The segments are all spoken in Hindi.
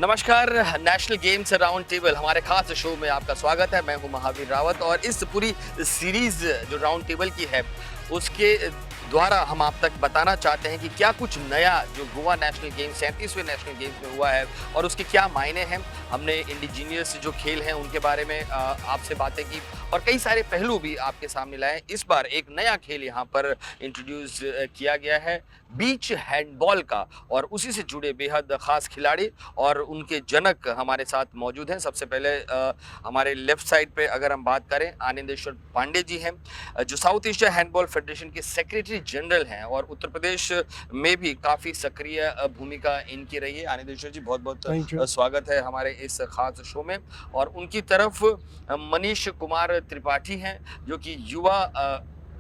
नमस्कार। नेशनल गेम्स राउंड टेबल हमारे खास शो में आपका स्वागत है। मैं हूं महावीर रावत और इस पूरी सीरीज जो राउंड टेबल की है उसके द्वारा हम आप तक बताना चाहते हैं कि क्या कुछ नया जो गोवा नेशनल गेम्स 37वें नेशनल गेम्स में हुआ है और उसके क्या मायने हैं। हमने इंडिजीनियस जो खेल हैं उनके बारे में आपसे बातें की और कई सारे पहलू भी आपके सामने लाए। इस बार एक नया खेल यहाँ पर इंट्रोड्यूस किया गया है, बीच हैंडबॉल का, और उसी से जुड़े बेहद खास खिलाड़ी और उनके जनक हमारे साथ मौजूद हैं। सबसे पहले हमारे लेफ्ट साइड पे अगर हम बात करें, आनंदेश्वर पांडे जी हैं जो साउथ एशिया हैंडबॉल फेडरेशन के सेक्रेटरी जनरल हैं और उत्तर प्रदेश में भी काफी सक्रिय भूमिका इनकी रही है। आनंदेश्वर जी, बहुत बहुत स्वागत है हमारे इस खास शो में। और उनकी तरफ मनीष कुमार त्रिपाठी हैं जो कि युवा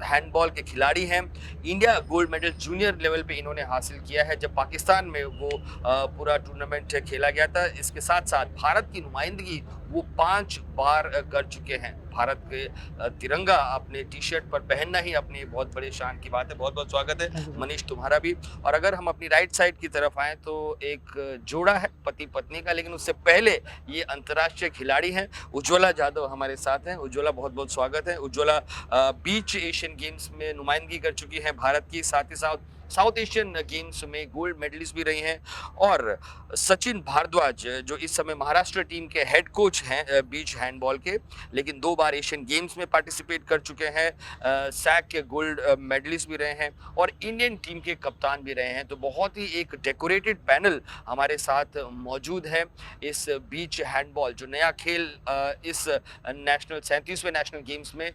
हैंडबॉल के खिलाड़ी हैं। India gold medal junior level पे इन्होंने हासिल किया है जब पाकिस्तान में वो पूरा टूर्नामेंट खेला गया था। इसके साथ साथ भारत की नुमाइंदगी वो 5 बार कर चुके हैं। भारत के तिरंगा अपने टी शर्ट पर पहनना ही अपनी बहुत बड़े शान की बात है। बहुत बहुत स्वागत है मनीष तुम्हारा भी। और अगर हम अपनी राइट साइड की तरफ आए तो एक जोड़ा है पति पत्नी का, लेकिन उससे पहले ये अंतर्राष्ट्रीय खिलाड़ी हैं। उज्ज्वला जाधव हमारे साथ हैं। उज्ज्वला, बहुत बहुत स्वागत है। उज्ज्वला बीच एशियन गेम्स में नुमाइंदगी कर चुकी है भारत की, साथ ही साथ साउथ एशियन गेम्स में गोल्ड मेडलिस्ट भी रही हैं। और सचिन भारद्वाज जो इस समय महाराष्ट्र टीम के हेड कोच हैं बीच हैंडबॉल के, लेकिन 2 बार एशियन गेम्स में पार्टिसिपेट कर चुके हैं, सैक के गोल्ड मेडलिस्ट भी रहे हैं और इंडियन टीम के कप्तान भी रहे हैं। तो बहुत ही एक डेकोरेटेड पैनल हमारे साथ मौजूद है। इस बीच हैंडबॉल जो नया खेल इस नेशनल 37वें नेशनल गेम्स में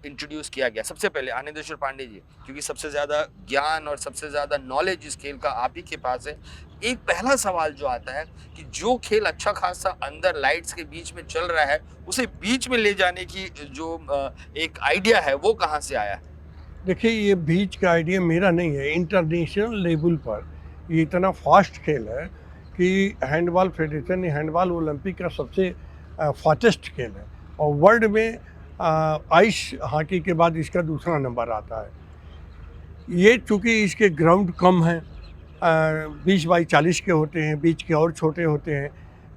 इंट्रोड्यूस किया गया। सबसे पहले आनंदेश्वर पांडे जी, क्योंकि सबसे ज़्यादा ज्ञान और सबसे ज़्यादा नॉलेज इस खेल का आप ही के पास है, एक पहला सवाल जो आता है कि जो खेल अच्छा खासा अंदर लाइट्स के बीच में चल रहा है उसे बीच में ले जाने की जो एक आइडिया है वो कहाँ से आया है? देखिए, ये बीच का आइडिया मेरा नहीं है। इंटरनेशनल लेवल पर ये इतना फास्ट खेल है कि हैंडबॉल फेडरेशन ने हैंडबॉल ओलंपिक का सबसे फास्टेस्ट खेल है और वर्ल्ड में आइस हॉकी के बाद इसका दूसरा नंबर आता है। ये चूँकि इसके ग्राउंड कम हैं, 20 बाई 40 के होते हैं, बीच के और छोटे होते हैं,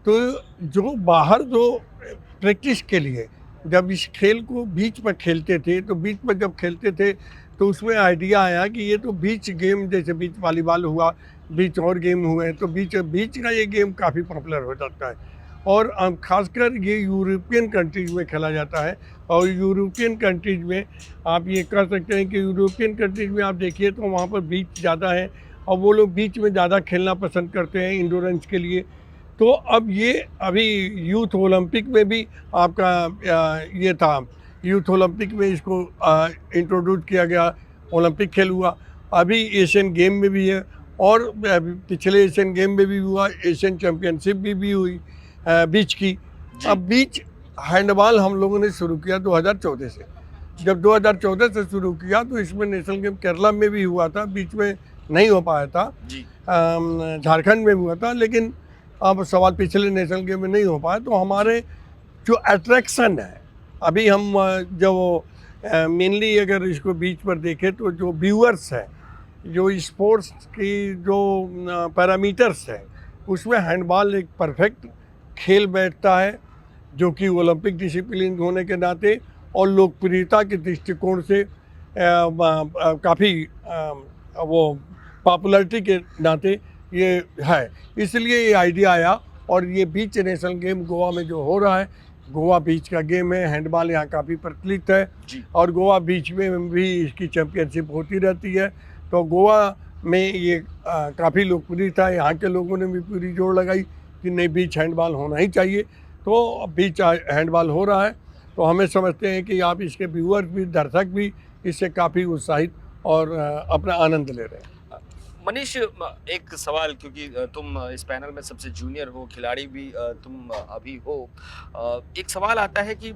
तो जो बाहर जो प्रैक्टिस के लिए जब इस खेल को बीच में खेलते थे तो बीच में जब खेलते थे तो उसमें आइडिया आया कि ये तो बीच गेम, जैसे बीच वॉलीबॉल हुआ, बीच और गेम हुए, तो बीच का ये गेम काफ़ी पॉपुलर हो जाता है और ख़ासकर ये यूरोपियन कंट्रीज़ में खेला जाता है। और यूरोपियन कंट्रीज़ में आप ये कर सकते हैं कि यूरोपियन कंट्रीज़ में आप देखिए तो वहाँ पर बीच ज़्यादा है और वो लोग बीच में ज़्यादा खेलना पसंद करते हैं इंडोरेंस के लिए। तो अब ये अभी यूथ ओलंपिक में भी आपका ये था, यूथ ओलंपिक में इसको इंट्रोड्यूस किया गया, ओलंपिक खेल हुआ। अभी एशियन गेम में भी है और पिछले एशियन गेम में भी हुआ, एशियन चैम्पियनशिप भी हुई बीच की। अब बीच हैंडबॉल हम लोगों ने शुरू किया 2014 से। जब 2014 से शुरू किया तो इसमें नेशनल गेम केरला में भी हुआ था, बीच में नहीं हो पाया था, झारखंड में हुआ था, लेकिन अब सवाल पिछले नेशनल गेम में नहीं हो पाया। तो हमारे जो अट्रैक्शन है अभी हम जो मेनली अगर इसको बीच पर देखें तो जो व्यूअर्स हैं, जो स्पोर्ट्स की जो पैरामीटर्स है उसमें हैंडबॉल एक परफेक्ट खेल बैठता है जो कि ओलंपिक डिसिप्लिन होने के नाते और लोकप्रियता के दृष्टिकोण से काफ़ी वो पॉपुलैरिटी के नाते ये है। इसलिए ये आइडिया आया और ये बीच नेशनल गेम गोवा में जो हो रहा है, गोवा बीच का गेम है, हैंडबॉल यहाँ काफ़ी प्रचलित है और गोवा बीच में भी इसकी चैम्पियनशिप होती रहती है। तो गोवा में ये काफ़ी लोकप्रिय था, यहाँ के लोगों ने भी पूरी जोर लगाई कि नहीं, बीच हैंडबॉल होना ही चाहिए। तो बीच हैंडबॉल हो रहा है तो हमें समझते हैं कि आप इसके व्यूअर्स भी, दर्शक भी इससे काफ़ी उत्साहित और अपना आनंद ले रहे हैं। मनीष, एक सवाल, क्योंकि तुम इस पैनल में सबसे जूनियर हो, खिलाड़ी भी तुम अभी हो, एक सवाल आता है कि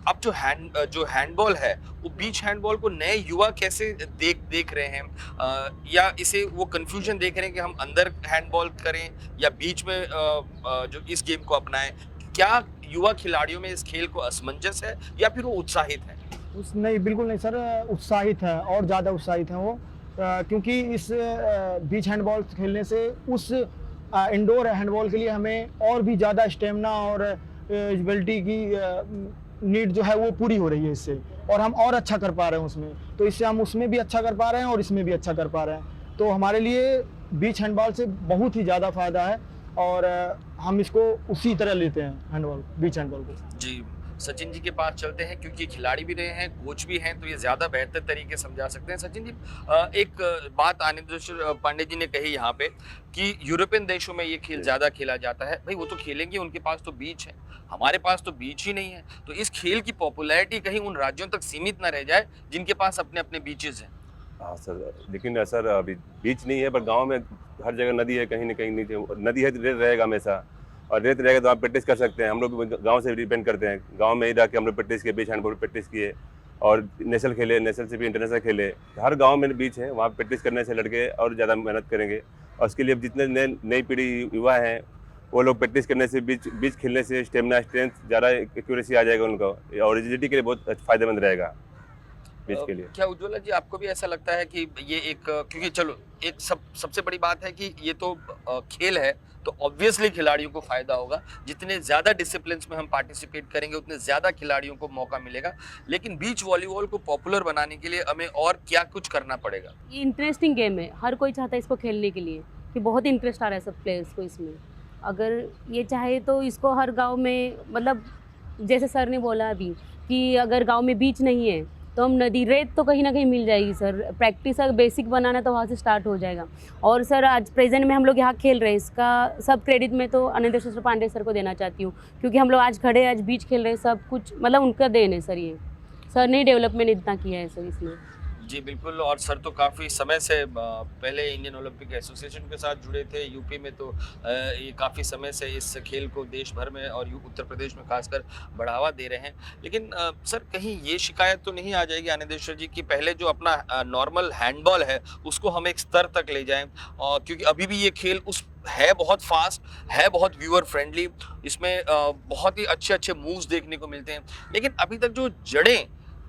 अब जो हैंडबॉल है वो बीच हैंडबॉल को नए युवा कैसे देख रहे हैं, या इसे वो कंफ्यूजन देख रहे हैं कि हम अंदर हैंडबॉल करें या बीच में जो इस गेम को अपनाएं। क्या युवा खिलाड़ियों में इस खेल को असमंजस है या फिर वो उत्साहित है? नहीं, बिल्कुल नहीं सर, उत्साहित है और ज़्यादा उत्साहित हैं वो, क्योंकि इस बीच हैंडबॉल खेलने से उस इंडोर हैंडबॉल के लिए हमें और भी ज़्यादा स्टेमिना और एबिलिटी की नीड जो है वो पूरी हो रही है इससे, और हम और अच्छा कर पा रहे हैं उसमें। तो इससे हम उसमें भी अच्छा कर पा रहे हैं और इसमें भी अच्छा कर पा रहे हैं। तो हमारे लिए बीच हैंडबॉल से बहुत ही ज़्यादा फ़ायदा है, और हम इसको उसी तरह लेते हैं हैंडबॉल, बीच हैंडबॉल को। जी, सचिन जी के पास चलते हैं क्योंकि खिलाड़ी भी रहे हैं, कोच भी हैं, तो ये ज़्यादा बेहतर तरीके से समझा सकते हैं। सचिन जी, एक बात आनंदेश्वर पांडे जी ने कही यहाँ पे कि यूरोपियन देशों में ये खेल ज़्यादा खेला जाता है। भाई वो तो खेलेंगे, उनके पास तो बीच है, हमारे पास तो बीच ही नहीं है। तो इस खेल की पॉपुलैरिटी कहीं उन राज्यों तक सीमित ना रह जाए जिनके पास अपने अपने बीचेस हैं। हाँ सर, लेकिन सर अभी बीच नहीं है, पर गांव में हर जगह नदी है, कहीं न कहीं नीचे नदी है तो रेत रहेगा हमेशा, और रेत रहेगा तो आप प्रैक्टिस कर सकते हैं। हम लोग गांव से डिपेंड करते हैं, गांव में ही रह के हम लोग प्रैक्टिस किए, बीच हैंडबॉल प्रैक्टिस किए और नेशनल खेले, नेशनल से भी इंटरनेशनल खेले। हर गांव में बीच है, वहाँ प्रैक्टिस करने से लड़के और ज़्यादा मेहनत करेंगे, और उसके लिए जितने नई पीढ़ी युवा हैं वो लोग प्रैक्टिस करने से, बीच खेलने से स्टेमिना, स्ट्रेंथ, ज़्यादा एक्यूरेसी आ जाएगा उनको, और एजिलिटी के लिए बहुत फ़ायदेमंद रहेगा बीच के लिए। क्या उज्ज्वला जी आपको भी ऐसा लगता है कि ये एक, क्योंकि चलो एक सबसे बड़ी बात है कि ये तो खेल है, तो ऑब्वियसली खिलाड़ियों को फायदा होगा, जितने ज़्यादा डिसिप्लिन में हम पार्टिसिपेट करेंगे उतने ज़्यादा खिलाड़ियों को मौका मिलेगा। लेकिन बीच वॉलीबॉल को पॉपुलर बनाने के लिए हमें और क्या कुछ करना पड़ेगा? ये इंटरेस्टिंग गेम है, हर कोई चाहता है इसको खेलने के लिए, कि बहुत इंटरेस्ट आ रहा है सब प्लेयर्स को इसमें। अगर ये चाहे तो इसको हर गांव में, मतलब जैसे सर ने बोला अभी कि अगर गांव में बीच नहीं है तो हम नदी, रेत तो कहीं ना कहीं मिल जाएगी सर। प्रैक्टिस अगर बेसिक बनाना तो वहाँ से स्टार्ट हो जाएगा। और सर आज प्रेजेंट में हम लोग यहाँ खेल रहे हैं, इसका सब क्रेडिट मैं तो आनंदेश्वर पांडे सर को देना चाहती हूँ, क्योंकि हम लोग आज खड़े, आज बीच खेल रहे हैं, सब कुछ मतलब उनका देन है सर। ये सर ने डेवलपमेंट इतना किया है सर इसमें। जी बिल्कुल, और सर तो काफ़ी समय से पहले इंडियन ओलंपिक एसोसिएशन के साथ जुड़े थे। यूपी में तो ये काफ़ी समय से इस खेल को देश भर में और उत्तर प्रदेश में खासकर बढ़ावा दे रहे हैं। लेकिन सर कहीं ये शिकायत तो नहीं आ जाएगी आनंदेश्वर जी कि पहले जो अपना नॉर्मल हैंडबॉल है उसको हम एक स्तर तक ले जाएं, और क्योंकि अभी भी ये खेल उस है बहुत फास्ट है, बहुत व्यूअर फ्रेंडली, इसमें बहुत ही अच्छे अच्छे मूव्स देखने को मिलते हैं, लेकिन अभी तक जो जड़ें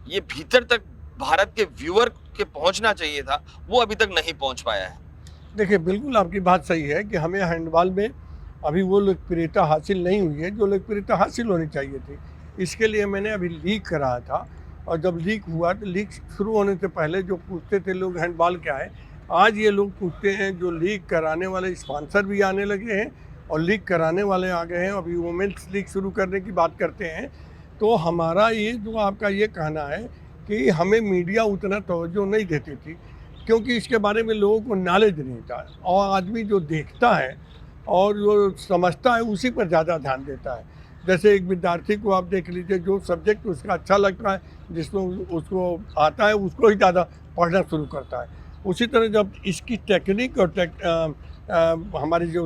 ये भीतर तक भारत के व्यूअर के पहुंचना चाहिए था वो अभी तक नहीं पहुंच पाया है। देखिए, बिल्कुल आपकी बात सही है कि हमें हैंडबॉल में अभी वो लोकप्रियता हासिल नहीं हुई है जो लोकप्रियता हासिल होनी चाहिए थी। इसके लिए मैंने अभी लीग कराया था, और जब लीग हुआ तो लीग शुरू होने से पहले जो पूछते थे लोग हैंडबॉल क्या है, आज ये लोग पूछते हैं। जो लीग कराने वाले स्पॉन्सर भी आने लगे हैं और लीग कराने वाले आ गए हैं। अभी वुमेंस लीग शुरू करने की बात करते हैं। तो हमारा ये जो आपका ये कहना है कि हमें मीडिया उतना तवज्जो नहीं देती थी, क्योंकि इसके बारे में लोगों को नॉलेज नहीं था, और आदमी जो देखता है और जो समझता है उसी पर ज़्यादा ध्यान देता है। जैसे एक विद्यार्थी को आप देख लीजिए, जो सब्जेक्ट उसका अच्छा लगता है, जिसमें उसको आता है, उसको ही ज़्यादा पढ़ना शुरू करता है। उसी तरह जब इसकी टेक्निक और हमारे जो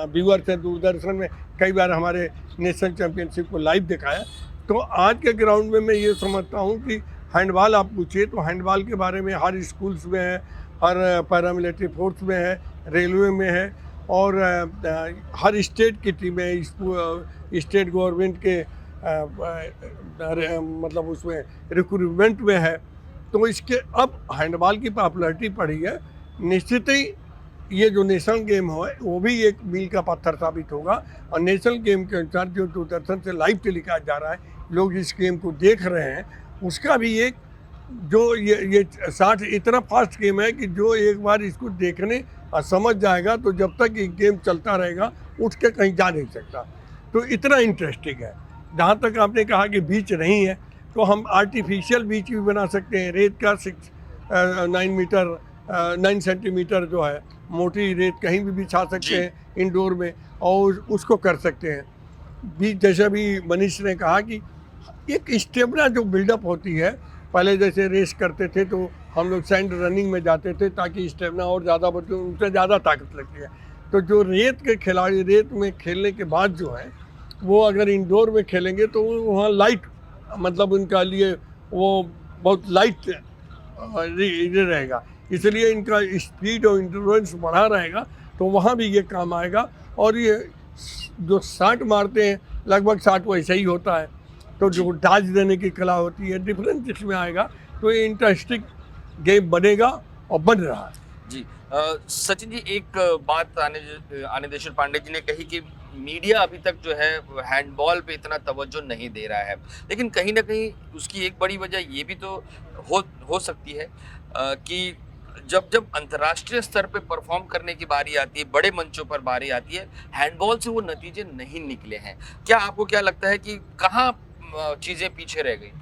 व्यूअर्स हैं दूरदर्शन में कई बार हमारे नेशनल चैम्पियनशिप को लाइव दिखाया, तो आज के ग्राउंड में मैं ये समझता हूँ कि हैंडबॉल आप पूछिए तो हैंडबॉल के बारे में हर स्कूल्स में है, हर पैरामिलिट्री फोर्स में है, रेलवे में है, और हर स्टेट की टीमें, स्टेट गवर्नमेंट के मतलब उसमें रिक्रूटमेंट में है। तो इसके अब हैंडबॉल की पॉपुलैरिटी बढ़ी है। निश्चित ही ये जो नेशनल गेम है वो भी एक मील का पत्थर साबित होगा, और नेशनल गेम के अनुसार जो दूरदर्शन से लाइव टेलीकास्ट जा रहा है, लोग इस गेम को देख रहे हैं, उसका भी एक जो ये 60 इतना फास्ट गेम है कि जो एक बार इसको देखने और समझ जाएगा तो जब तक ये गेम चलता रहेगा उठ के कहीं जा नहीं सकता। तो इतना इंटरेस्टिंग है। जहाँ तक आपने कहा कि बीच नहीं है, तो हम आर्टिफिशियल बीच भी बना सकते हैं। रेत का 9 सेंटीमीटर जो है मोटी रेत कहीं भी बिछा सकते हैं इंडोर में, और उसको कर सकते हैं। बीच जैसा भी मनीष ने कहा कि एक स्टेमिना जो बिल्डअप होती है, पहले जैसे रेस करते थे तो हम लोग सैंड रनिंग में जाते थे ताकि स्टेमिना और ज़्यादा बढ़े, उनसे ज़्यादा ताकत लगती है। तो जो रेत के खिलाड़ी रेत में खेलने के बाद जो है वो अगर इंडोर में खेलेंगे तो वहाँ लाइट, मतलब उनका लिए वो बहुत लाइट रहेगा, इसलिए इनका स्पीड और इंड्योरेंस बढ़ा रहेगा, तो वहाँ भी ये काम आएगा। और ये जो 60 मारते हैं लगभग 60 वैसे ही होता है, तो जो डाज देने की कला होती है डिफरेंस इसमें आएगा, तो ये इंटरेस्टिंग गेम बनेगा और बन रहा है। जी सचिन जी, एक बात आनंदेश्वर पांडे जी ने कही कि मीडिया अभी तक जो है हैंडबॉल पे इतना तवज्जो नहीं दे रहा है, लेकिन कहीं ना कहीं उसकी एक बड़ी वजह ये भी तो हो सकती है कि जब जब अंतर्राष्ट्रीय स्तर पे परफॉर्म करने की बारी आती है, बड़े मंचों पर बारी आती है, हैंडबॉल से वो नतीजे नहीं निकले हैं। क्या आपको क्या लगता है कि कहाँ चीजें पीछे रह गई?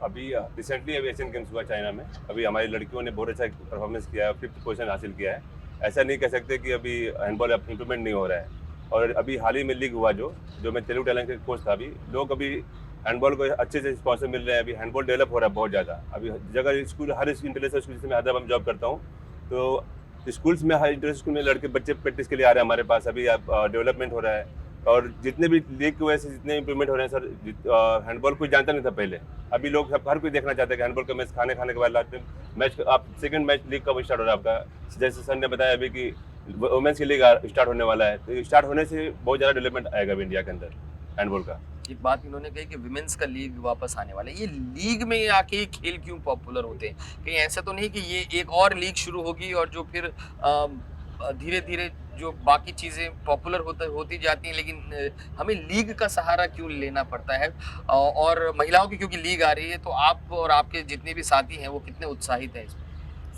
अभी रिसेंटली अभी एशियन गेम्स हुआ चाइना में, अभी हमारी लड़कियों ने बहुत अच्छा परफॉर्मेंस किया है, 5th पोजीशन हासिल किया है। ऐसा नहीं कह सकते कि अभी हैंडबॉल इम्प्रूवमेंट नहीं हो रहा है। और अभी हाल ही में लीग हुआ जो मैं तेलुगु टैलेंट के कोच था, अभी लोग अभी हैंडबॉल को अच्छे से स्पॉन्सर मिल रहे हैं। अभी हैंडबॉल डेवलप हो रहा है बहुत ज़्यादा। अभी जगह स्कूल, हर इंटरनेशनल स्कूल, जैसे मैं हैदराबाद में जॉब करता हूँ, तो स्कूल्स में, हर इंटरनेशनल स्कूल में लड़के बच्चे प्रैक्टिस के लिए आ रहे हैं हमारे पास। अभी डेवलपमेंट हो रहा है और जितने भी लीग की वजह से जितने इंप्रूवमेंट हो रहे हैं सर, हैंडबॉल कोई जानता नहीं था पहले। अभी लोग हर कोई देखना चाहते हैं कि हैंडबॉल का मैच खाने के बाद लाते मैच, आप सेकंड मैच लीग कब स्टार्ट हो रहा है आपका। जैसे सर ने बताया अभी कि वुमेन्स की लीग स्टार्ट होने वाला है, तो स्टार्ट होने से बहुत ज़्यादा डेवलपमेंट आएगा अभी इंडिया के अंदर हैंडबॉल का। एक बात इन्होंने कही कि विमेंस का लीग वापस आने वाला है। ये लीग में आके ये खेल क्यों पॉपुलर होते हैं? कहीं ऐसा तो नहीं कि ये एक और लीग शुरू होगी और जो फिर धीरे धीरे जो बाकी चीज़ें पॉपुलर होती जाती हैं, लेकिन हमें लीग का सहारा क्यों लेना पड़ता है? और महिलाओं की क्योंकि लीग आ रही है, तो आप और आपके जितने भी साथी हैं वो कितने उत्साहित हैं इसमें?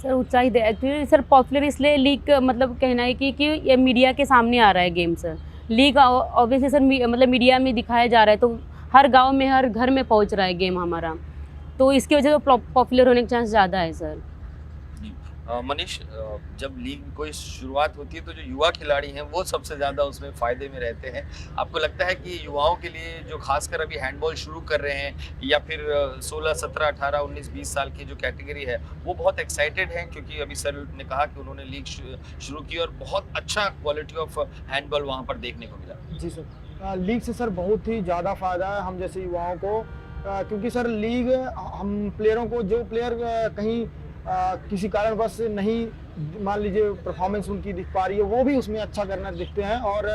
सर उत्साहित है एक्चुअली सर, पॉपुलर इसलिए लीग मतलब कहना है कि ये मीडिया के सामने आ रहा है game sir. League obviously sir मतलब मीडिया में दिखाया जा रहा है, तो हर गांव में, हर घर में पहुंच रहा है गेम हमारा, तो इसकी वजह से पॉपुलर होने के चांस ज़्यादा है सर। मनीष, जब लीग कोई शुरुआत होती है तो जो युवा खिलाड़ी हैं वो सबसे ज़्यादा उसमें फ़ायदे में रहते हैं। आपको लगता है कि युवाओं के लिए जो खासकर अभी हैंडबॉल शुरू कर रहे हैं, या फिर 16, 17, 18, 19, 20 साल की जो कैटेगरी है, वो बहुत एक्साइटेड हैं? क्योंकि अभी सर ने कहा कि उन्होंने लीग शुरू की और बहुत अच्छा क्वालिटी ऑफ हैंडबॉल वहाँ पर देखने को मिला। जी सर, लीग से सर बहुत ही ज़्यादा फ़ायदा है हम जैसे युवाओं को, क्योंकि सर लीग हम प्लेयरों को, जो प्लेयर कहीं किसी कारणवश नहीं, मान लीजिए परफॉर्मेंस उनकी दिख पा रही है, वो भी उसमें अच्छा करना दिखते हैं। और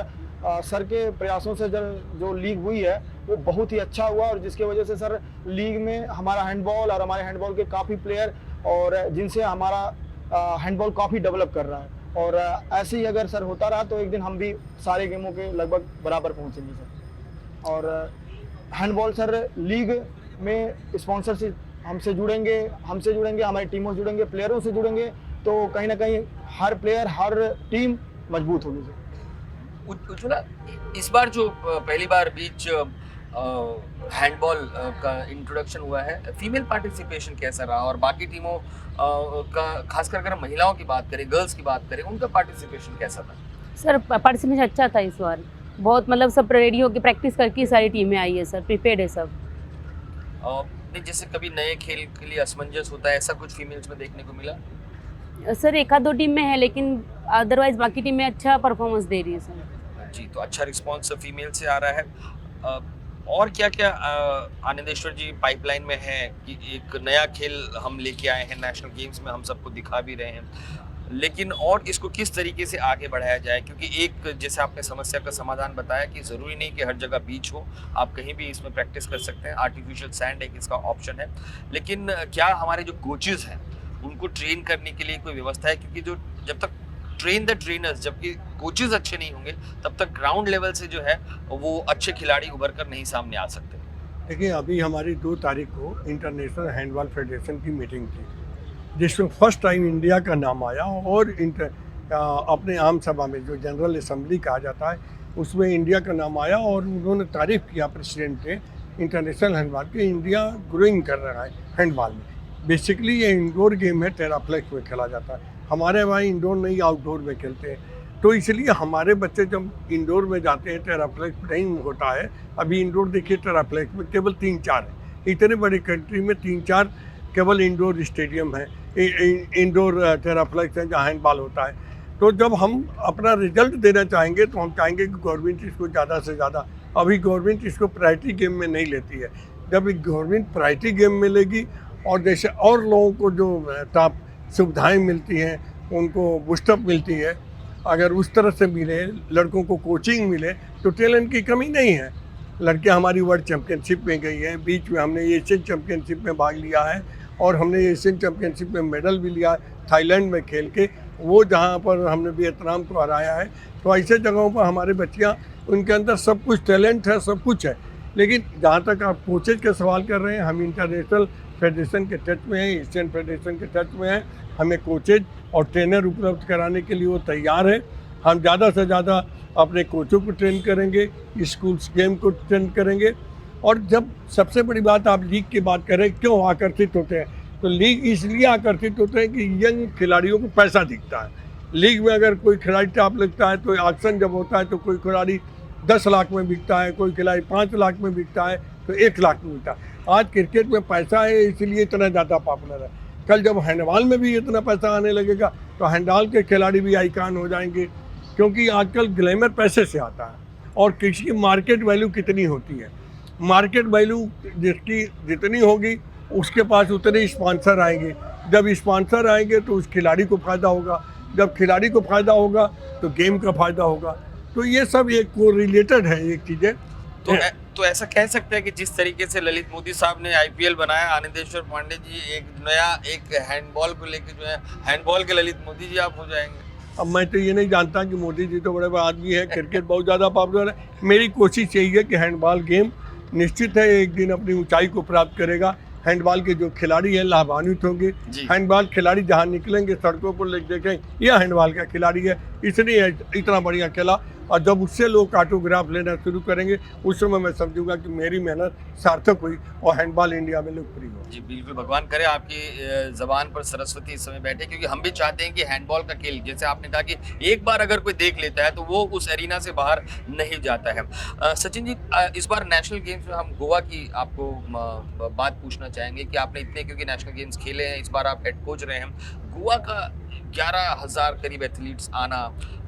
सर के प्रयासों से जो लीग हुई है वो बहुत ही अच्छा हुआ, और जिसके वजह से सर लीग में हमारा हैंडबॉल और हमारे हैंडबॉल के काफ़ी प्लेयर, और जिनसे हमारा हैंडबॉल काफ़ी डेवलप कर रहा है। और ऐसे ही अगर सर होता रहा तो एक दिन हम भी सारे गेमों के लगभग बराबर पहुँचेंगे सर। और हैंडबॉल सर लीग में स्पॉन्सरशिप हमसे जुड़ेंगे, हमारी टीमों से जुड़ेंगे, प्लेयरों से जुड़ेंगे, तो कहीं ना कहीं हर प्लेयर, हर टीम मजबूत होगी सर। उज्ज्वला, इस बार जो पहली बार बीच हैंडबॉल का इंट्रोडक्शन हुआ है, फीमेल पार्टिसिपेशन कैसा रहा? और बाकी टीमों का, खासकर अगर महिलाओं की बात करें, गर्ल्स की बात करें, उनका पार्टिसिपेशन कैसा था? सर पार्टिसिपेशन अच्छा था इस बार, बहुत मतलब सब रेडी होकर प्रैक्टिस करके सारी टीमें आई है सर, प्रिपेयर्ड है सब। जैसे कभी नए खेल के लिए असमंजस होता है, ऐसा कुछ फीमेल्स में देखने को मिला? सर एक आध दो टीम में है, लेकिन अदरवाइज बाकी टीमें अच्छा परफॉर्मेंस दे रही है सर। जी, तो अच्छा रिस्पांस फीमेल से आ रहा है। और क्या क्या आनंदेश्वर जी पाइपलाइन में है कि एक नया खेल हम लेके आए हैं, नेशनल गेम्स में हम सबको दिखा भी रहे हैं, लेकिन और इसको किस तरीके से आगे बढ़ाया जाए? क्योंकि एक, जैसे आपने समस्या का समाधान बताया कि ज़रूरी नहीं कि हर जगह बीच हो, आप कहीं भी इसमें प्रैक्टिस कर सकते हैं, आर्टिफिशियल सैंड एक इसका ऑप्शन है, लेकिन क्या हमारे जो कोचेज़ हैं उनको ट्रेन करने के लिए कोई व्यवस्था है? क्योंकि जो जब तक ट्रेन द ट्रेनर्स, जबकि कोचेज़ अच्छे नहीं होंगे, तब तक ग्राउंड लेवल से जो है वो अच्छे खिलाड़ी उभर कर नहीं सामने आ सकते। देखिए, अभी हमारी 2 तारीख को इंटरनेशनल हैंडबॉल फेडरेशन की मीटिंग थी, जिसमें फर्स्ट टाइम इंडिया का नाम आया, और अपने आम सभा में जो जनरल असेंबली कहा जाता है उसमें इंडिया का नाम आया, और उन्होंने तारीफ़ किया प्रेसिडेंट के इंटरनेशनल हैंडबॉल के, इंडिया ग्रोइंग कर रहा है हैंडबॉल में। बेसिकली ये इंडोर गेम है, टेराफ्लेक्स में खेला जाता है, हमारे वहाँ इंडोर नहीं आउटडोर में खेलते हैं, तो इसलिए हमारे बच्चे जब इंडोर में जाते हैं, टेराफ्लेक्स नहीं होता है। अभी इंडोर देखिए, टेराफ्लेक्स में केवल 3-4 है, इतने बड़ी कंट्री में 3-4 केवल इंडोर स्टेडियम है, इंडोर टेराफ्लेक्स है जहाँ हैंडबॉल होता है। तो जब हम अपना रिजल्ट देना चाहेंगे तो हम चाहेंगे कि गवर्नमेंट इसको ज़्यादा से ज़्यादा, अभी गवर्नमेंट इसको प्रायोरिटी गेम में नहीं लेती है, जब गवर्नमेंट प्रायोरिटी गेम में लेगी और जैसे और लोगों को जो टॉप सुविधाएं मिलती हैं, उनको बूस्टअप मिलती है, अगर उस तरह से मिले, लड़कों को कोचिंग मिले, तो टैलेंट की कमी नहीं है। लड़कियां हमारी वर्ल्ड चैम्पियनशिप में गई हैं, बीच में हमने एशियन चैम्पियनशिप में भाग लिया है, और हमने एशियन चैम्पियनशिप में मेडल भी लिया थाईलैंड में खेल के। वो जहाँ पर हमने वियतनाम को हराया है। तो ऐसे जगहों पर हमारे बच्चियाँ, उनके अंदर सब कुछ टैलेंट है, सब कुछ है। लेकिन जहाँ तक आप कोचेज के सवाल कर रहे हैं, हम इंटरनेशनल फेडरेशन के टच में हैं, एशियन फेडरेशन के टच में हैं। हमें कोचेज और ट्रेनर उपलब्ध कराने के लिए वो तैयार है। हम ज़्यादा से ज़्यादा अपने कोचों को ट्रेन करेंगे, स्कूल्स गेम को ट्रेन करेंगे। और जब सबसे बड़ी बात आप लीग की बात करें, क्यों आकर्षित होते हैं, तो लीग इसलिए आकर्षित होते हैं कि यंग खिलाड़ियों को पैसा दिखता है। लीग में अगर कोई खिलाड़ी टॉप लगता है तो ऑक्शन जब होता है तो कोई खिलाड़ी 10 लाख में बिकता है, कोई खिलाड़ी 5 लाख में बिकता है, तो 1 लाख में बिकता है। आज क्रिकेट में पैसा है, इसलिए इतना ज़्यादा पॉपुलर है। कल जब हैंडबॉल में भी इतना पैसा आने लगेगा तो हैंडबॉल के खिलाड़ी भी आइकॉन हो जाएंगे, क्योंकि आजकल ग्लैमर पैसे से आता है। और किसी की मार्केट वैल्यू कितनी होती है, मार्केट वैल्यू जिसकी जितनी होगी उसके पास उतने स्पॉन्सर आएंगे। जब स्पॉन्सर आएंगे तो उस खिलाड़ी को फ़ायदा होगा, जब खिलाड़ी को फ़ायदा होगा तो गेम का फ़ायदा होगा। तो ये सब एक को रिलेटेड है एक चीज़ें। तो ऐसा कह सकते हैं कि जिस तरीके से ललित मोदी साहब ने आईपीएल बनाया, आनंदेश्वर पांडे जी एक नया एक हैंडबॉल को लेकर जो है, हैंडबॉल के ललित मोदी जी आप हो जाएंगे। अब मैं तो ये नहीं जानता कि मोदी जी तो बड़े बड़े आदमी है, क्रिकेट बहुत ज़्यादा पॉपुलर है। मेरी कोशिश यही है कि हैंडबॉल गेम निश्चित है एक दिन अपनी ऊंचाई को प्राप्त करेगा। हैंडबॉल के जो खिलाड़ी हैं लाभान्वित होंगे। हैंडबॉल खिलाड़ी जहाँ निकलेंगे सड़कों पर देखें यह हैंडबॉल का खिलाड़ी है, इसलिए इतना बढ़िया खेला। और जब उससे लोग ऑटोग्राफ लेना शुरू करेंगे उस समय मैं समझूंगा कि मेरी मेहनत सार्थक हुई और हैंडबॉल इंडिया में लोकप्रिय हो। जी बिल्कुल, भगवान करे आपकी ज़बान पर सरस्वती इस समय बैठे, क्योंकि हम भी चाहते हैं कि हैंडबॉल का खेल, जैसे आपने कहा कि एक बार अगर कोई देख लेता है तो वो उस एरिना से बाहर नहीं जाता है। सचिन जी, इस बार नेशनल गेम्स में हम गोवा की आपको बात पूछना चाहेंगे कि आपने इतने, क्योंकि नेशनल गेम्स खेले हैं, इस बार आप हेड कोच रहे हैं। गोवा का 11,000 करीब एथलीट्स आना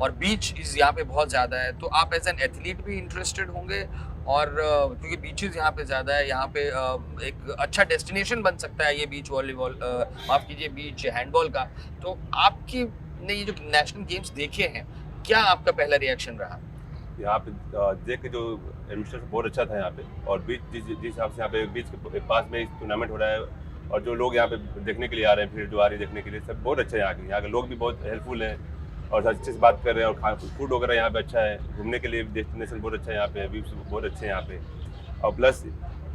और बीच यहाँ पे बहुत ज़्यादा है, तो आप एज एन एथलीट भी इंटरेस्टेड होंगे? और क्योंकि बीचेस यहाँ पे ज़्यादा है, यहाँ पे एक अच्छा डेस्टिनेशन बन सकता है ये बीच वॉलीबॉल, माफ़ कीजिए बीच हैंडबॉल का। तो आपकी ने ये जो नेशनल गेम्स देखे हैं, क्या आपका पहला रिएक्शन रहा? यहाँ पे देख के जो एडमिनिस्ट्रेशन बहुत अच्छा था यहाँ पे, और बीच जिस हिसाब से यहाँ पे बीच के पास में टूर्नामेंट हो रहा है और जो लोग यहाँ पे देखने के लिए आ रहे हैं, फिर जो आ रही है देखने के लिए, सब बहुत अच्छा है। यहाँ के लोग भी बहुत हेल्पफुल हैं और अच्छे से बात कर रहे हैं, और फूड वगैरह यहाँ पे अच्छा है, घूमने के लिए डेस्टिनेशन बहुत अच्छा है यहाँ पे, व्यूज बहुत अच्छे हैं यहाँ पे। और प्लस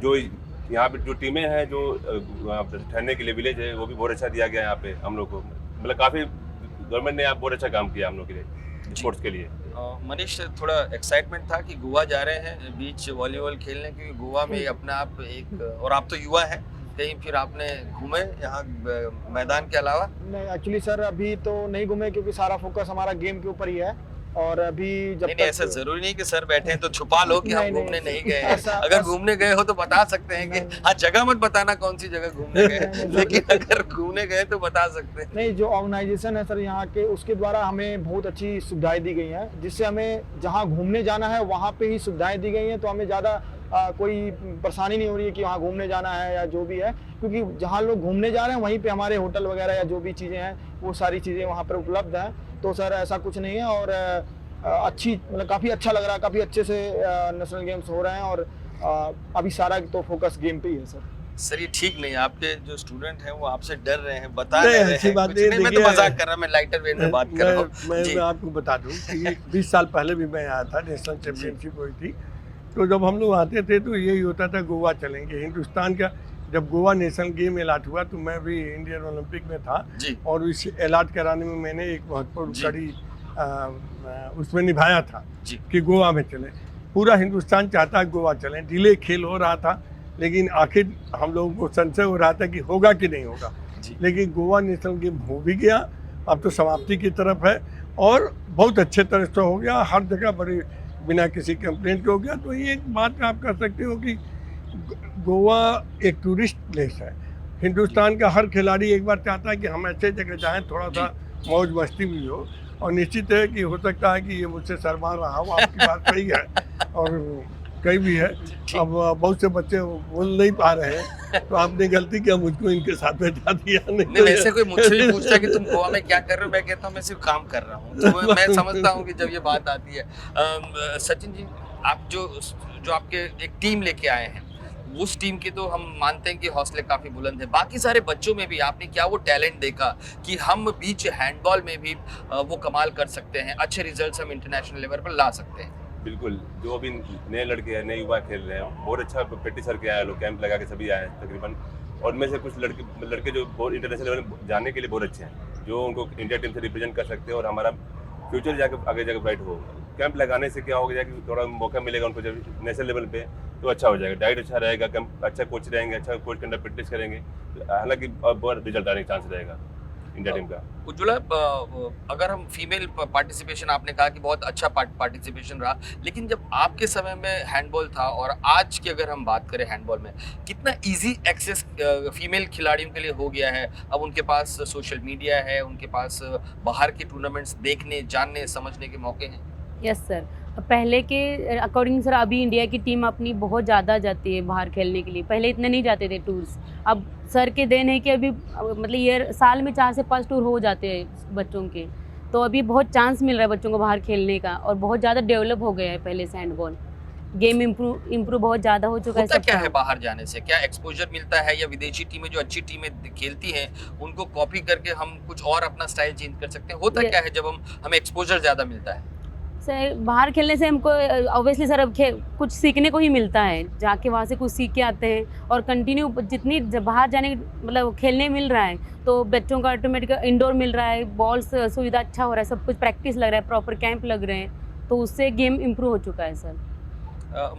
जो यहाँ पे जो टीमें हैं जो ठहरने के लिए विलेज है, वो भी बहुत अच्छा दिया गया है यहाँ पे हम लोग को। मतलब काफ़ी गवर्नमेंट ने यहाँ बहुत अच्छा काम किया हम लोग के लिए, स्पोर्ट्स के लिए। मनीष, थोड़ा एक्साइटमेंट था कि गोवा जा रहे हैं बीच वॉलीबॉल खेलने, क्योंकि गोवा में अपना आप एक, और आप तो युवा हैं, कहीं फिर आपने घूमे यहाँ मैदान के अलावा? नहीं, एक्चुअली सर अभी तो नहीं घूमे, क्योंकि सारा फोकस हमारा गेम के ऊपर ही है। और अभी जब नहीं, ऐसा जरूरी नहीं कि सर बैठे हैं तो छुपा लो कि हम घूमने नहीं गए हैं। अगर घूमने गए हो तो बता सकते हैं कि हाँ, जगह मत बताना कौन सी जगह घूमने गए, लेकिन अगर घूमने गए तो बता सकते हैं। नहीं, जो ऑर्गेनाइजेशन है सर यहाँ के, उसके द्वारा हमें बहुत अच्छी सुविधाएं दी गई हैं, जिससे हमें जहाँ घूमने जाना है वहाँ पे ही सुविधाएं दी गई हैं। तो हमें ज़्यादा कोई परेशानी नहीं हो रही है कि वहाँ घूमने जाना है या जो भी है, क्योंकि जहाँ लोग घूमने जा रहे हैं वहीं पे हमारे होटल वगैरह या जो भी चीज़ें हैं वो सारी चीज़ें वहाँ पर उपलब्ध हैं। तो सर ऐसा कुछ नहीं है, और अच्छी, मतलब काफ़ी अच्छा लग रहा है, काफ़ी अच्छे से नेशनल गेम्स हो रहे हैं, और अभी सारा तो फोकस गेम पे ही है सर। ये ठीक नहीं, आपके जो स्टूडेंट हैं वो आपसे डर रहे हैं, बता रहे हैं अच्छी बात कुछ नहीं, मैं तो मजाक कर रहा हूं, मैं लाइटर वेट में बात कर रहा हूं। मैं आपको बता दूं कि 20 साल पहले भी मैं आया था, नेशनल चैंपियनशिप हुई थी। तो जब हम लोग आते थे तो यही होता था गोवा चलेंगे। हिंदुस्तान का जब गोवा नेशनल गेम अलाट हुआ तो मैं भी इंडियन ओलंपिक में था, और इस अलाट कराने में मैंने एक महत्वपूर्ण कड़ी उसमें निभाया था कि गोवा में चले। पूरा हिंदुस्तान चाहता है गोवा चलें, डिले खेल हो रहा था, लेकिन आखिर हम लोगों को संशय हो रहा था कि होगा कि नहीं होगा। लेकिन गोवा नेशनल गेम हो भी गया, अब तो समाप्ति की तरफ है, और बहुत अच्छे तरह से हो गया, हर जगह बड़ी बिना किसी कंप्लेंट के हो गया। तो ये एक बात आप कर सकते हो कि गोवा एक टूरिस्ट प्लेस है। हिंदुस्तान का हर खिलाड़ी एक बार चाहता है कि हम ऐसे जगह जाएं, थोड़ा सा मौज मस्ती भी हो। और निश्चित है कि हो सकता है कि ये मुझसे शर्मा रहा हो, आपकी बात सही है, और कई भी है। अब बहुत से बच्चे बोल नहीं पा रहे हैं, तो आपने गलती किया, मुझको इनके साथ बैठा दिया। नहीं, वैसे कोई मुझसे भी पूछता कि तुम गोवा में क्या कर रहे हो, मैं कहता हूँ मैं सिर्फ काम कर रहा हूँ। तो मैं समझता हूँ कि जब ये बात आती है। सचिन जी, आप जो आपके एक टीम लेके आए हैं, उस टीम के तो हम मानते हैं कि हौसले काफी बुलंद है, बाकी सारे बच्चों में भी आपने क्या वो टैलेंट देखा कि हम बीच हैंडबॉल में भी वो कमाल कर सकते हैं, अच्छे रिजल्ट्स हम इंटरनेशनल लेवल पर ला सकते हैं? बिल्कुल, जो अभी नए लड़के हैं, नए युवा खेल रहे हैं, बहुत अच्छा प्रैक्टिस करके आए लोग, कैंप लगा के सभी आए हैं तकरीबन। और में से कुछ लड़के जो बहुत इंटरनेशनल लेवल में जाने के लिए बहुत अच्छे हैं, जो उनको इंडिया टीम से रिप्रेजेंट कर सकते हैं और हमारा फ्यूचर जाके आगे जाके ब्राइट हो। कैंप लगाने से क्या होगा कि थोड़ा मौका मिलेगा उनको जब नेशनल लेवल पे, तो अच्छा हो जाएगा, डाइट अच्छा रहेगा, कैंप अच्छा कोच रहेंगे, अच्छा कोच के अंदर प्रैक्टिस करेंगे, हालांकि बहुत रिजल्ट आने का चांस रहेगा इंडिया टीम का। उज्ज्वला, अगर हम फीमेल पार्टिसिपेशन, आपने कहा कि बहुत अच्छा पार्टिसिपेशन रहा, लेकिन जब आपके समय में हैंडबॉल था और आज की अगर हम बात करें हैंडबॉल में, कितना इजी एक्सेस फीमेल खिलाड़ियों के लिए हो गया है? अब उनके पास सोशल मीडिया है, उनके पास बाहर के टूर्नामेंट्स देखने, जानने, समझने के मौके हैं। यस सर, पहले के अकॉर्डिंग सर अभी इंडिया की टीम अपनी बहुत ज़्यादा जाती है बाहर खेलने के लिए, पहले इतने नहीं जाते थे टूर्स। अब सर के देन है कि अभी मतलब ये साल में 4 से 5 टूर हो जाते हैं बच्चों के, तो अभी बहुत चांस मिल रहा है बच्चों को बाहर खेलने का और बहुत ज़्यादा डेवलप हो गया है पहले से हैंडबॉल। गेम इम्प्रूव बहुत ज़्यादा हो चुका है। होता क्या है बाहर जाने से? क्या एक्सपोजर मिलता है या विदेशी टीमें जो अच्छी टीमें खेलती हैं उनको कॉपी करके हम कुछ और अपना स्टाइल चेंज कर सकते हैं? होता क्या है जब हमें एक्सपोजर ज़्यादा मिलता है? सर बाहर खेलने से हमको ऑब्वियसली सर अब कुछ सीखने को ही मिलता है, जाके वहाँ से कुछ सीख के आते हैं और कंटिन्यू जितनी जब बाहर जाने मतलब खेलने मिल रहा है तो बच्चों का ऑटोमेटिक इंडोर मिल रहा है, बॉल्स सुविधा अच्छा हो रहा है, सब कुछ प्रैक्टिस लग रहा है, प्रॉपर कैंप लग रहे हैं, तो उससे गेम इम्प्रूव हो चुका है सर।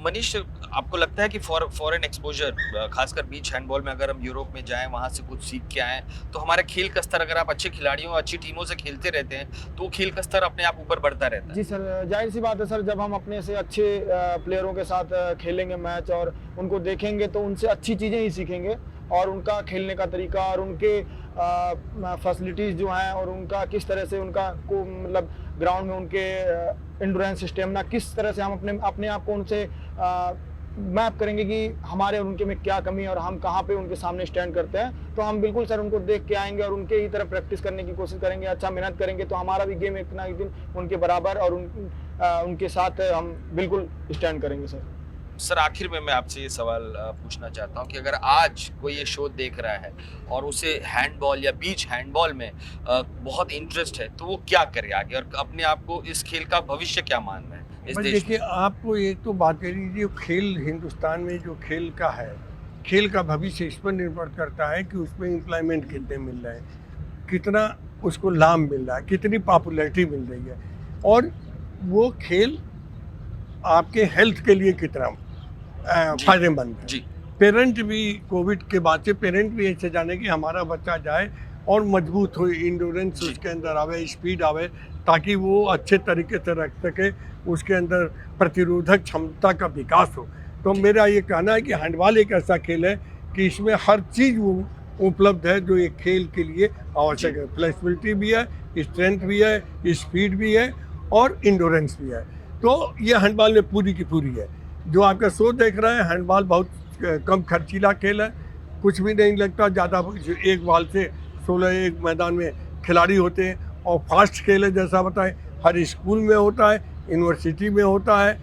मनीष, आपको लगता है कि फॉरेन एक्सपोजर, खासकर बीच हैंडबॉल में अगर हम यूरोप में जाएं, वहां से कुछ सीख के आएं, तो हमारा खेल का स्तर, अगर आप अच्छे खिलाड़ियों अच्छी टीमों से खेलते रहते हैं तो खेल का स्तर अपने आप ऊपर बढ़ता रहता है? जी सर, जाहिर सी बात है सर, जब हम अपने से अच्छे प्लेयरों के साथ खेलेंगे मैच और उनको देखेंगे तो उनसे अच्छी चीज़ें ही सीखेंगे और उनका खेलने का तरीका और उनके फैसिलिटीज़ जो हैं और उनका किस तरह से उनका को मतलब ग्राउंड में उनके एंडोरेंस स्टेमिना किस तरह से हम अपने आप को उनसे मैप करेंगे कि हमारे और उनके में क्या कमी है और हम कहाँ पे उनके सामने स्टैंड करते हैं, तो हम बिल्कुल सर उनको देख के आएंगे और उनके ही तरह प्रैक्टिस करने की कोशिश करेंगे, अच्छा मेहनत करेंगे तो हमारा भी गेम एक ना एक दिन उनके बराबर और उनके साथ हम बिल्कुल स्टैंड करेंगे सर। सर आखिर में मैं आपसे ये सवाल पूछना चाहता हूँ कि अगर आज कोई ये शो देख रहा है और उसे हैंडबॉल या बीच हैंडबॉल में बहुत इंटरेस्ट है, तो वो क्या करे आगे और अपने आप को इस खेल का भविष्य क्या मान रहे हैं इस देश देखिए, आपको एक तो बात करी, जो खेल हिंदुस्तान में जो खेल का है, खेल का भविष्य इस पर निर्भर करता है कि उसमें एम्प्लॉयमेंट कितने मिल रहे हैं, कितना उसको लाभ मिल रहा है, कितनी पॉपुलैरिटी मिल रही है और वो खेल आपके हेल्थ के लिए कितना फायदेमंद है। जी। पेरेंट भी कोविड के बाद से पेरेंट भी ऐसे जाने कि हमारा बच्चा जाए और मजबूत हो, इंडोरेंस उसके अंदर आवे, स्पीड आवे, ताकि वो अच्छे तरीके से रख सके, उसके अंदर प्रतिरोधक क्षमता का विकास हो। तो मेरा ये कहना है कि हैंडबॉल एक ऐसा खेल है कि इसमें हर चीज़ वो उपलब्ध है जो एक खेल के लिए आवश्यक है। फ्लेक्सिबिलिटी भी है, स्ट्रेंथ भी है, स्पीड भी है और इंडोरेंस भी है। तो ये हैंडबॉल में पूरी की पूरी है। जो आपका शो देख रहा है, हैंडबॉल बहुत कम खर्चीला खेल है, कुछ भी नहीं लगता ज़्यादा, एक बॉल से 16 एक मैदान में खिलाड़ी होते हैं और फास्ट खेल है, जैसा बताएं हर स्कूल में होता है, यूनिवर्सिटी में होता है,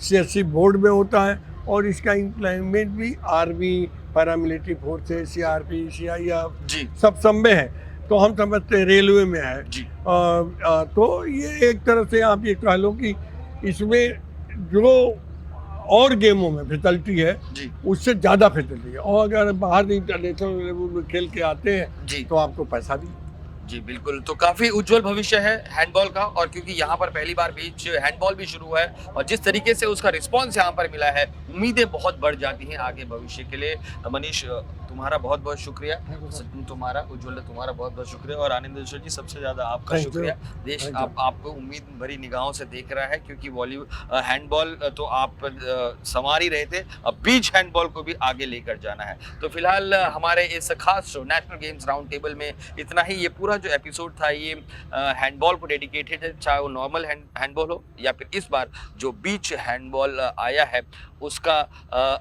CSC बोर्ड में होता है और इसका इम्प्लॉयमेंट भी army, paramilitary forces, CRP, CIF सब में है। तो हम समझते हैं रेलवे में है जी। तो ये एक तरह से आप ये कह लो कि इसमें जो और गेमों में फैसिलिटी है जी। उससे ज़्यादा फैसिलिटी है और अगर बाहर इंटरनेशनल लेवल में खेल के आते हैं जी। तो आपको पैसा भी। जी बिल्कुल, तो काफ़ी उज्जवल भविष्य है हैंडबॉल का, और क्योंकि यहाँ पर पहली बार बीच हैंडबॉल भी शुरू हुआ है और जिस तरीके से उसका रिस्पांस यहाँ पर मिला है, उम्मीदें बहुत बढ़ जाती हैं आगे भविष्य के लिए। मनीष, तुम्हारा बहुत बहुत शुक्रिया, सचिन तुम्हारा, उज्जवल तुम्हारा बहुत बहुत शुक्रिया और आनंदेश्वर जी सबसे ज़्यादा आपका शुक्रिया। देश आपको उम्मीद भरी निगाहों से देख रहा है क्योंकि हैंडबॉल तो आप संवार ही रहे थे, अब बीच हैंडबॉल को भी आगे लेकर जाना है। तो फिलहाल हमारे इस खास show national games round table में इतना ही। ये पूरा जो एपिसोड था ये हैंडबॉल को डेडिकेटेड है, चाहे वो नॉर्मल हैंडबॉल हो या फिर इस बार जो बीच हैंडबॉल आया है उसका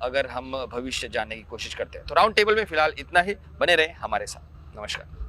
अगर हम भविष्य जानने की कोशिश करते हैं। तो राउंड टेबल में फिलहाल इतना ही, बने रहें हमारे साथ। नमस्कार।